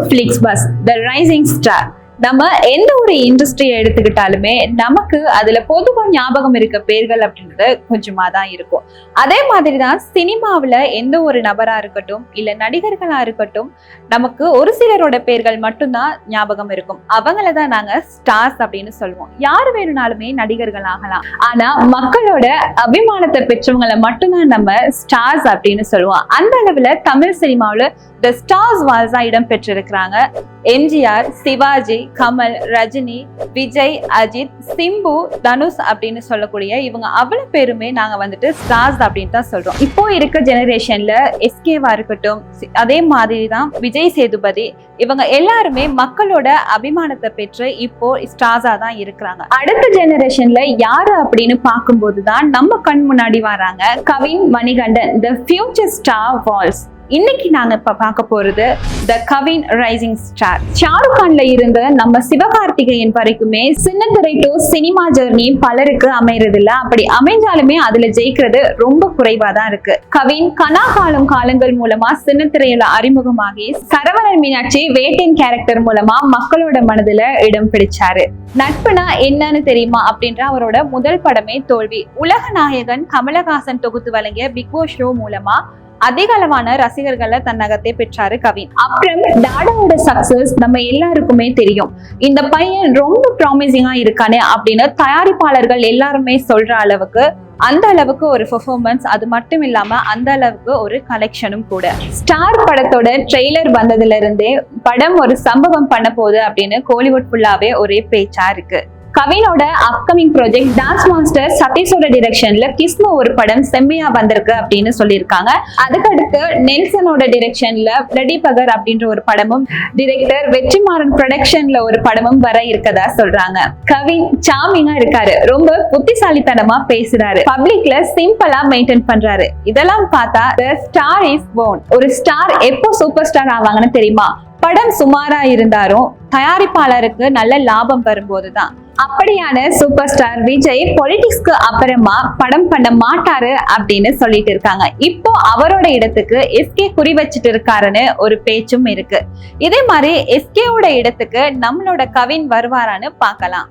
ஃபிளிக்ஸ்பஸ் த rising star. நம்ம எந்த ஒரு இண்டஸ்ட்ரியை எடுத்துக்கிட்டாலுமே நமக்கு அதுல பொதுவா ஞாபகம் இருக்க பேர்கள் அப்படின்றது கொஞ்சமா தான் இருக்கும். அதே மாதிரிதான் சினிமாவில எந்த ஒரு நபரா இருக்கட்டும் இல்ல நடிகர்களா இருக்கட்டும் நமக்கு ஒரு சிலரோட பேர்கள் மட்டும்தான் ஞாபகம் இருக்கும். அவங்களதான் நாங்க ஸ்டார்ஸ் அப்படின்னு சொல்லுவோம். யாரு வேணும்னாலுமே நடிகர்கள் ஆகலாம். ஆனா மக்களோட அபிமானத்தை பெற்றவங்களை மட்டும்தான் நம்ம ஸ்டார்ஸ் அப்படின்னு சொல்லுவோம். அந்த அளவுல தமிழ் சினிமாவில த ஸ்டார்ஸ் வால்ஸா இடம் பெற்றிருக்கிறாங்க. எம்ஜிஆர், சிவாஜி, கமல், ரஜினி, விஜய், அஜித், சிம்பு, தனுஷ் அப்படின்னு சொல்லக்கூடிய இவங்க அவ்வளவு பேருமே நாங்க வந்துட்டு ஸ்டார்ஸ் அப்படின்னு தான் சொல்றோம். இப்போ இருக்க ஜெனரேஷன்ல எஸ்கேவா இருக்கட்டும், அதே மாதிரி தான் விஜய் சேதுபதி, இவங்க எல்லாருமே மக்களோட அபிமானத்தை பெற்று இப்போ ஸ்டார்ஸா தான் இருக்கிறாங்க. அடுத்த ஜெனரேஷன்ல யாரு அப்படின்னு பார்க்கும்போதுதான் நம்ம கண் முன்னாடி வராங்க Kavin, Manikandan, the future star வால்ஸ். இன்னைக்கு நாங்க இப்ப பார்க்க போறது the Kavin rising star. Shahrukh கான்ல இருந்து நம்ம சிவகார்த்திகேயன் வரைக்குமே சின்னத்திரை டு சினிமா ஜெர்னி பலருக்கு அமையறது இல்ல. அப்படி அமைஞ்சாலுமே அதுல ஜெயிக்கிறது ரொம்ப குறைவா தான் இருக்கு. கவின் கனாகாலம் காலங்கள் மூலமா சின்னத்திரையில அறிமுகமாகி சரவணன் மீனாட்சி வேட்டையின் கேரக்டர் மூலமா மக்களோட மனதுல இடம் பிடிச்சாரு. நட்புனா என்னன்னு தெரியுமா அப்படின்ற அவரோட முதல் படமே தோல்வி. உலக நாயகன் கமலஹாசன் தொகுத்து வழங்கிய பிக் பாஸ் ஷோ மூலமா அதிக அளவான ரசிகர்களை தன்னகத்தை பெற்றாரு கவின். அப்புறம் டாடாவோட சக்சஸ் நம்ம எல்லாருக்குமே தெரியும். இந்த பையன் ரொம்ப ப்ராமிசிங்கா இருக்கானே அப்படின்னு தயாரிப்பாளர்கள் எல்லாருமே சொல்ற அளவுக்கு அந்த அளவுக்கு ஒரு பெர்ஃபார்மன்ஸ், அது மட்டும் இல்லாம அந்த அளவுக்கு ஒரு கலெக்ஷனும் கூட. ஸ்டார் படத்தோட ட்ரெய்லர் வந்ததுல இருந்தே படம் ஒரு சம்பவம் பண்ண போகுது அப்படின்னு கோலிவுட் ஃபுல்லாவே ஒரே பேச்சா இருக்கு. கவினோட அப்கமிங் ப்ராஜெக்ட் டான்ஸ் மாஸ்டர் சதீஷோட டிரெக்ஷன்ல கிஸ்மோ ஒரு படம் செம்மையா வந்திருக்கு அப்படின்னு சொல்லியிருக்காங்க. அதுக்கடுத்து நெல்சனோட டிரெக்ஷன்ல ரெடி பகர் அப்படின்ற ஒரு படமும், டிரெக்டர் வெற்றிமாறன் ப்ரொடக்ஷன்ல ஒரு படமும் வர இருக்கதா சொல்றாங்க. கவின் சாமிங்கா இருக்காரு, ரொம்ப புத்திசாலித்தனமா பேசுறாரு, பப்ளிக்ல சிம்பிளா மெயின்டைன் பண்றாரு. இதெல்லாம் பார்த்தா த ஸ்டார் இஸ் போர்ன். ஒரு ஸ்டார் எப்போ சூப்பர் ஸ்டார் ஆவாங்கன்னு தெரியுமா? படம் சுமாரா இருந்தாலும் தயாரிப்பாளருக்கு நல்ல லாபம் வரும்போதுதான். அப்படியான சூப்பர் ஸ்டார் விஜய் பொலிட்டிக்ஸ்க்கு அப்புறமா படம் பண்ண மாட்டாரு அப்படின்னு சொல்லிட்டு இருக்காங்க. இப்போ அவரோட இடத்துக்கு எஸ்கே குறி வச்சுட்டு இருக்காருன்னு ஒரு பேச்சும் இருக்கு. இதே மாதிரி எஸ்கேவோட இடத்துக்கு நம்மளோட கவின் வருவாரான்னு பார்க்கலாம்.